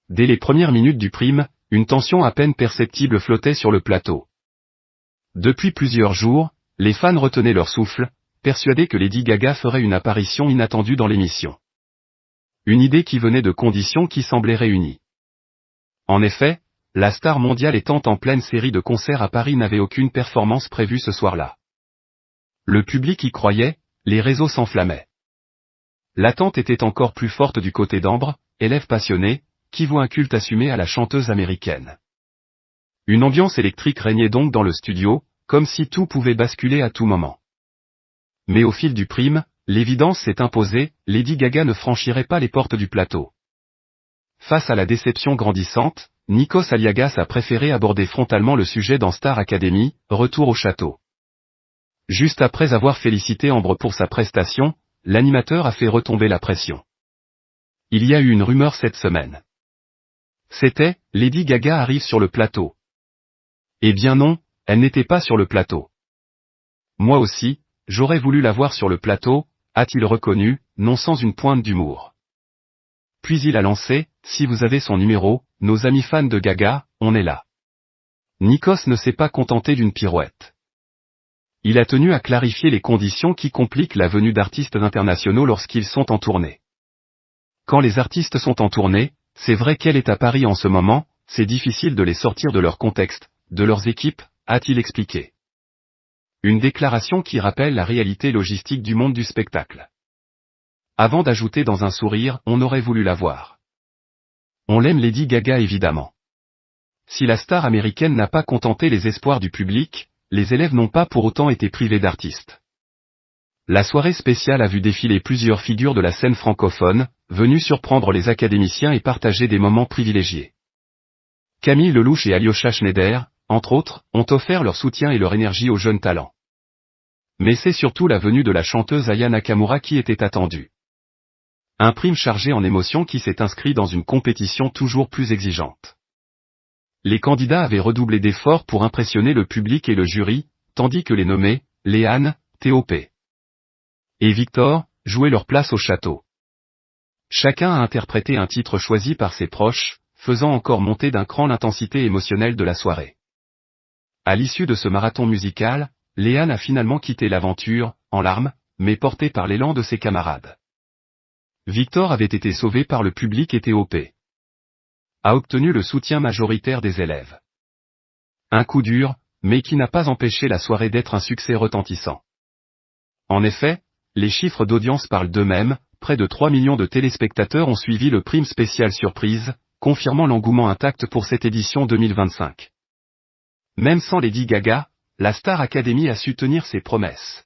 dès les premières minutes du prime, une tension à peine perceptible flottait sur le plateau. Depuis plusieurs jours, les fans retenaient leur souffle, persuadés que Lady Gaga ferait une apparition inattendue dans l'émission. Une idée qui venait de conditions qui semblaient réunies. En effet, la star mondiale étant en pleine série de concerts à Paris n'avait aucune performance prévue ce soir-là. Le public y croyait, les réseaux s'enflammaient. L'attente était encore plus forte du côté d'Ambre, élève passionné, qui voue un culte assumé à la chanteuse américaine. Une ambiance électrique régnait donc dans le studio, comme si tout pouvait basculer à tout moment. Mais au fil du prime, l'évidence s'est imposée, Lady Gaga ne franchirait pas les portes du plateau. Face à la déception grandissante, Nikos Aliagas a préféré aborder frontalement le sujet dans Star Academy, Retour au château. Juste après avoir félicité Ambre pour sa prestation, l'animateur a fait retomber la pression. Il y a eu une rumeur cette semaine. C'était, Lady Gaga arrive sur le plateau. Eh bien non, elle n'était pas sur le plateau. Moi aussi, j'aurais voulu la voir sur le plateau, a-t-il reconnu, non sans une pointe d'humour. Puis il a lancé, si vous avez son numéro, nos amis fans de Gaga, on est là. Nikos ne s'est pas contenté d'une pirouette. Il a tenu à clarifier les conditions qui compliquent la venue d'artistes internationaux lorsqu'ils sont en tournée. Quand les artistes sont en tournée, c'est vrai qu'elle est à Paris en ce moment, c'est difficile de les sortir de leur contexte, de leurs équipes, a-t-il expliqué. Une déclaration qui rappelle la réalité logistique du monde du spectacle. Avant d'ajouter dans un sourire, on aurait voulu la voir. On l'aime Lady Gaga évidemment. Si la star américaine n'a pas contenté les espoirs du public, les élèves n'ont pas pour autant été privés d'artistes. La soirée spéciale a vu défiler plusieurs figures de la scène francophone, venues surprendre les académiciens et partager des moments privilégiés. Camille Lelouch et Alyosha Schneider, entre autres, ont offert leur soutien et leur énergie aux jeunes talents. Mais c'est surtout la venue de la chanteuse Aya Nakamura qui était attendue. Un prime chargé en émotions qui s'est inscrit dans une compétition toujours plus exigeante. Les candidats avaient redoublé d'efforts pour impressionner le public et le jury, tandis que les nommés, Léane, T.O.P. et Victor, jouaient leur place au château. Chacun a interprété un titre choisi par ses proches, faisant encore monter d'un cran l'intensité émotionnelle de la soirée. À l'issue de ce marathon musical, Léane a finalement quitté l'aventure, en larmes, mais portée par l'élan de ses camarades. Victor avait été sauvé par le public et T.O.P. a obtenu le soutien majoritaire des élèves. Un coup dur, mais qui n'a pas empêché la soirée d'être un succès retentissant. En effet, les chiffres d'audience parlent d'eux-mêmes, près de 3 millions de téléspectateurs ont suivi le prime spécial surprise, confirmant l'engouement intact pour cette édition 2025. Même sans Lady Gaga, la Star Academy a su tenir ses promesses.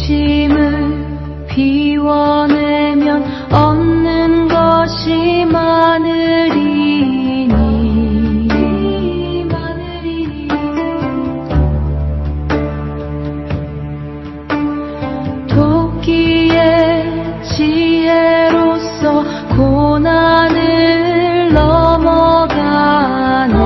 욕심을 비워내면 얻는 것이 많으리니 도끼의 지혜로서 고난을 넘어가네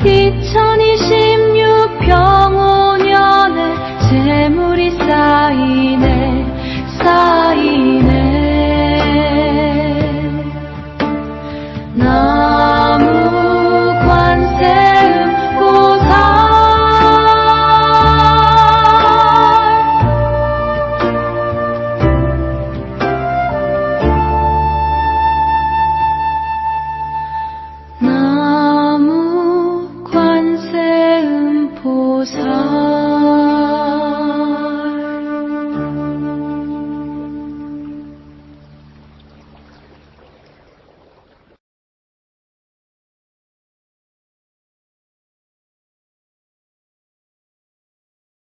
2026 병오년에 재물이 쌓이네 나무 관세음보살 나무 관세음보살